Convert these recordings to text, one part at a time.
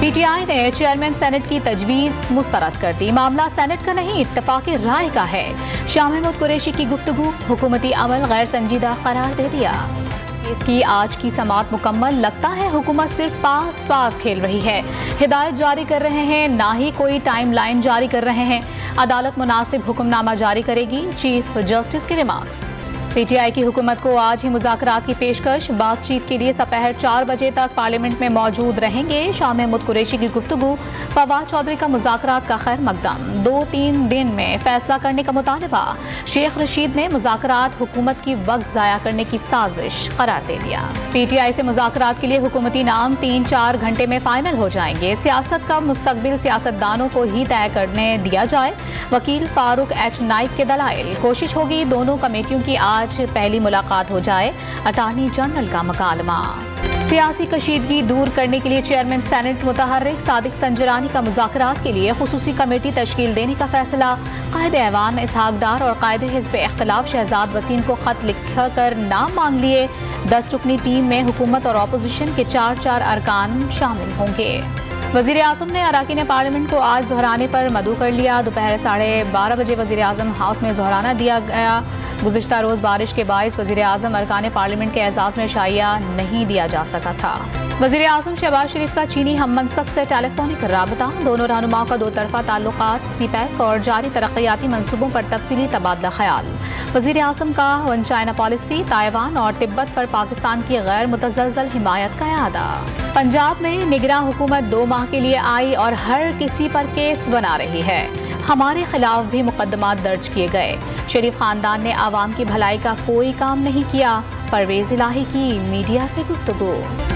P T I نے chairman senate کی تجویز مسترد کر دی. معاملہ سینٹ کا نہیں اتفاق رائے کا ہے. شاہ محمود قریشی کی گفتگو حکومتی عمل غیر سنجیدہ قرار دے دیا. اس کی آج کی سماعت مکمل. لگتا ہے حکومت صرف پاس کھیل رہی ہے. ہدایت جاری کر رہے ہیں نہ ہی کوئی ٹائم لائن جاری کر رہے ہیں. عدالت مناسب حکم نامہ جاری کرے گی. چیف جسٹس کے ریمارکس. پی ٹی آئی کی حکومت کو آج ہی مذاکرات کی پیشکش. بات چیت کے لیے دوپہر 4 بجے تک پارلیمنٹ میں موجود رہیں گے. شاہ محمود قریشی کی گفتگو. فواد چودھری کا مذاکرات کا خیر مقدم. 2-3 دن میں فیصلہ کرنے کا مطالبہ. شیخ رشید نے مذاکرات حکومت کی وقت ضائع کرنے کی سازش قرار دے دیا. پی ٹی آئی سے مذاکرات کے لیے حکومتی نام 3-4 گھنٹے میں فائنل ہو جائیں گے. سیاست کا مستقبل سیاستدانوں کو ہی طے کرنے دیا جائے. وکیل فاروق ایچ نائک کے دلائل. کوشش ہوگی دونوں کمیٹیوں کی آج پہلی ملاقات ہو جائے. اٹارنی جنرل کا مکالمہ. سیاسی کشیدگی دور کرنے کے لیے چیئرمین سینٹ متحرک صادق سنجرانی کا مذاکرات کے لیے خصوصی کمیٹی تشکیل دینے کا فیصلہ. قائد ایوان اسحاق ڈار اور قائد حزب اختلاف شہزاد وسیم کو خط لکھ کر نام مانگ لیے. 10 رکنی ٹیم میں حکومت اور اپوزیشن کے 4 ارکان شامل ہوں گے. وزیر اعظم نے اراکین پارلیمنٹ کو آج ظہرانے پر مدعو کر لیا. دوپہر 12:30 بجے وزیر اعظم ہاؤس میں ظہرانہ دیا گیا. گزشتہ روز بارش کے باعث وزیر اعظم ارکان پارلیمنٹ کے اعزاز میں شائعہ نہیں دیا جا سکا تھا. وزیر اعظم شہباز شریف کا چینی ہم منصب سے ٹیلی فونک رابطہ. دونوں رہنماؤں کا 2 طرفہ تعلقات سی پیک اور جاری ترقیاتی منصوبوں پر تفصیلی تبادلہ خیال. وزیر اعظم کا ون چائنا پالیسی. تائیوان اور تبت پر پاکستان کی غیر متزلزل حمایت کا اعادہ. پنجاب میں نگراں حکومت 2 ماہ کے لیے آئی اور ہر کسی پر کیس بنا رہی ہے. ہمارے خلاف بھی مقدمات درج کیے گئے. شریف خاندان نے عوام کی بھلائی کا کوئی کام نہیں کیا. پرویز الہی کی میڈیا سے گفتگو.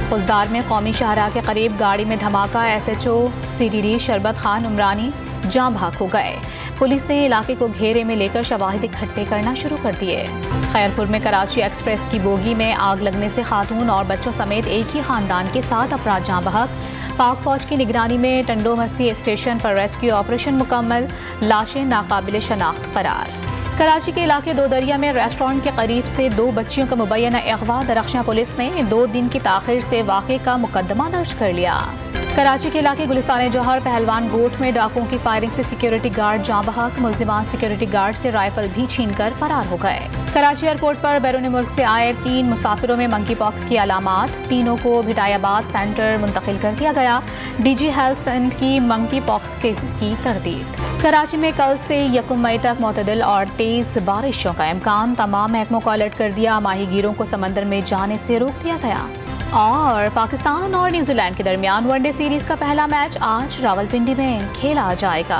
خضدار میں قومی شاہراہ کے قریب گاڑی میں دھماکہ. SHO CDD شربت خان عمرانی جاں بحق ہو گئے. پولیس نے علاقے کو گھیرے میں لے کر شواہد اکٹھے کرنا شروع کر دیے. خیرپور میں کراچی ایکسپریس کی بوگی میں آگ لگنے سے خاتون اور بچوں سمیت ایک ہی خاندان کے 7 افراد جاں بحق. پاک فوج کی نگرانی میں ٹنڈو مستی اسٹیشن پر ریسکیو آپریشن مکمل. لاشیں ناقابل شناخت قرار. کراچی کے علاقے 2 دریا میں ریسٹورنٹ کے قریب سے 2 بچیوں کا مبینہ اغوا. درخشاں پولیس نے 2 دن کی تاخیر سے واقعے کا مقدمہ درج کر لیا. کراچی کے علاقے گلستان جوہر پہلوان گوٹ میں ڈاکوؤں کی فائرنگ سے سیکیورٹی گارڈ جاں بحق. ملزمان سیکیورٹی گارڈ سے رائفل بھی چھین کر فرار ہو گئے. کراچی ایئرپورٹ پر بیرون ملک سے آئے 3 مسافروں میں منکی پاکس کی علامات. تینوں کو بھٹائی آباد سینٹر منتقل کر دیا گیا. DG ہیلتھ سینٹ کی منکی پاکس کیسز کی تردید. کراچی میں کل سے 1 مئی تک معتدل اور تیز بارشوں کا امکان. تمام محکموں کو الرٹ کر دیا. ماہی گیروں کو سمندر میں جانے سے روک دیا گیا. اور پاکستان اور نیوزی لینڈ کے درمیان ون ڈے سیریز کا پہلا میچ آج راولپنڈی میں کھیلا جائے گا.